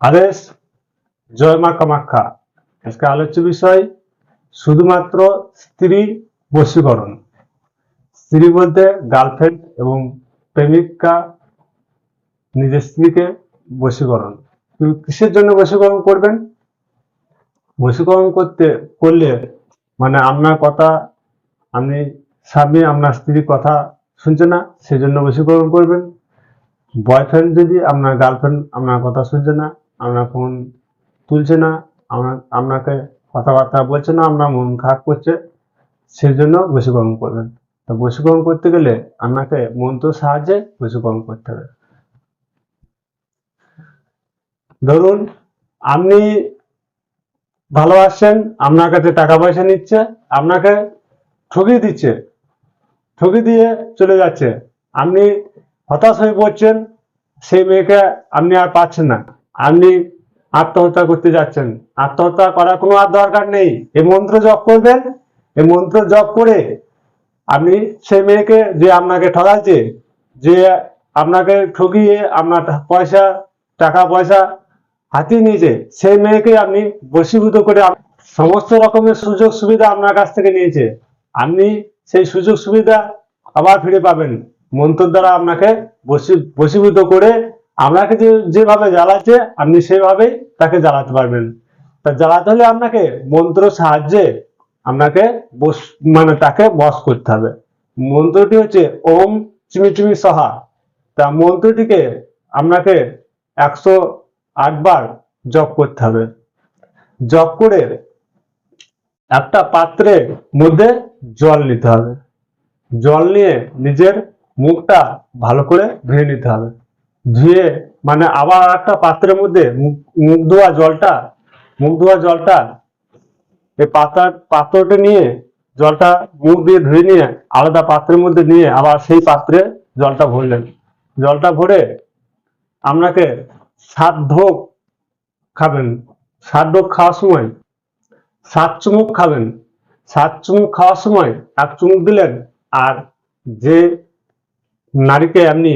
আদেশ জয় মা কামাখ্যা। আজকে আলোচ্য বিষয় শুধুমাত্র স্ত্রী বশীকরণ। স্ত্রী বলতে গার্লফ্রেন্ড এবং প্রেমিকা নিজের স্ত্রীকে বশীকরণ। কিসের জন্য বশীকরণ করবেন? বশীকরণ করলে মানে আপনার কথা, আপনি স্বামী আপনার স্ত্রীর কথা শুনছে না, সেজন্য বশীকরণ করবেন। বয়ফ্রেন্ড যদি আপনার গার্লফ্রেন্ড আপনার কথা শুনছে না, আপনার ফোন তুলছে না, আপনাকে কথাবার্তা বলছে না, আপনার মন খারাপ করছে, সেজন্য বশীকরণ করবেন। তো বশীকরণ করতে গেলে আপনাকে মন্ত্র সাহায্যে বশীকরণ করতে হবে। ধরুন আপনি ভালোবাসছেন, আপনার কাছে টাকা পয়সা নিচ্ছে, আপনাকে ঠকিয়ে দিচ্ছে, ঠকিয়ে দিয়ে চলে যাচ্ছে, আপনি হতাশ হয়ে পড়ছেন, সেই মেয়েকে আপনি আর পাচ্ছেন না, আপনি আত্মহত্যা করতে যাচ্ছেন। আত্মহত্যা করার কোনো আর দরকার নেই, এই মন্ত্র জপ করবেন। এই মন্ত্র জপ করে আপনি সেই মেয়েকে, যে আপনাকে ঠকাচ্ছে, যে আপনাকে ঠকিয়ে আপনার টাকা পয়সা হাতিয়ে নিয়েছে, সেই মেয়েকে আপনি বশীভূত করে সমস্ত রকমের সুযোগ সুবিধা আপনার কাছ থেকে নিয়েছে, আপনি সেই সুযোগ সুবিধা আবার ফিরে পাবেন। মন্ত্র দ্বারা আপনাকে বশীভূত করে আপনাকে যেভাবে জ্বালাচ্ছে, আপনি সেভাবেই তাকে জ্বালাতে পারবেন। তা জ্বালাতে হলে আপনাকে মন্ত্র সাহায্যে আপনাকে তাকে বশ করতে হবে। মন্ত্রটি হচ্ছে ওম চিমি চিমি সহা। তা মন্ত্রটিকে আপনাকে 108 বার জপ করতে হবে। জপ করে একটা পাত্রের মধ্যে জল নিতে হবে। জল নিয়ে নিজের মুখটা ভালো করে ধুয়ে নিতে হবে। ধুয়ে আবার একটা পাত্রের মধ্যে মুখ ধোয়া জলটা এই পাত্রটা নিয়ে, জলটা মুখ দিয়ে ধুয়ে নিয়ে আলাদা পাত্রের মধ্যে নিয়ে আবার সেই পাত্রে জলটা ভরলেন। জলটা ভরে আপনাকে 7 ঢোক খাবেন। 7 ঢোক খাওয়ার সময় 7 চুমুক খাবেন। 7 চুমুক খাওয়ার সময় 1 চুমুক দিলেন, আর যে নারীকে আপনি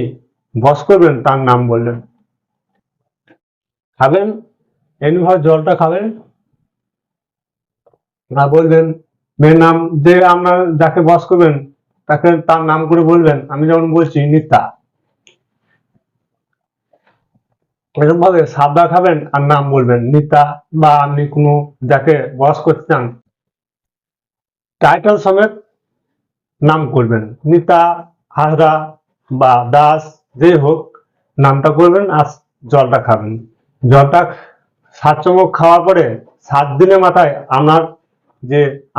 বশ করবেন তার নাম বললেন। খাবেন, এমনিভাবে জলটা খাবেন, না বলবেন মেয়ের নাম, যে আপনার যাকে বশ করবেন তাকে তার নাম করে বলবেন। আমি যেমন বলছি নিতা, এরকম ভাবে সাবধান খাবেন আর নাম বলবেন নিতা। বা আপনি কোনো যাকে বশ করতে চান টাইটেল সমেত নাম করবেন, নিতা, হাজরা বা দাস, যে হোক নামটা করবেন আর জলটা খাবেন। জলটা 7 চুমুক খাওয়ার পরে 7 দিনের মাথায়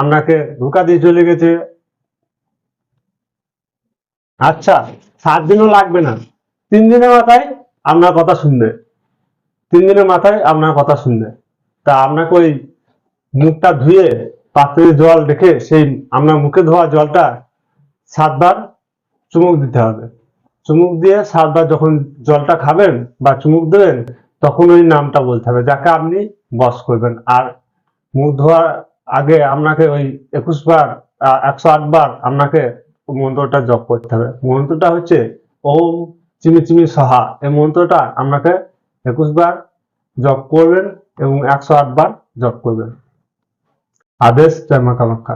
আপনাকে ধোঁকা দিয়ে চলে গেছে, আচ্ছা 7 দিনও লাগবে না, 3 দিনের মাথায় আপনার কথা শুনবে। 3 দিনের মাথায় আপনার কথা শুনবে। তা আপনাকে ওই মুখটা ধুয়ে পাত্রে জল রেখে সেই আপনার মুখে ধোয়া জলটা 7 বার চুমুক দিতে হবে। চুমুক দিয়ে 7 বার যখন জলটা খাবেন বা চুমুক দেবেন, তখন ওই নামটা বলতে হবে যাকে আপনি বশ করবেন। আর মুখ ধোয়ার আগে আপনাকে ওই 21 বার 108 বার আপনাকে মন্ত্রটা জপ করতে হবে। মন্ত্রটা হচ্ছে ওম চিমি চিমি সহা। এই মন্ত্রটা আপনাকে 21 বার জপ করবেন এবং 108 বার জপ করবেন। আদেশ জয় মা কামাখ্যা।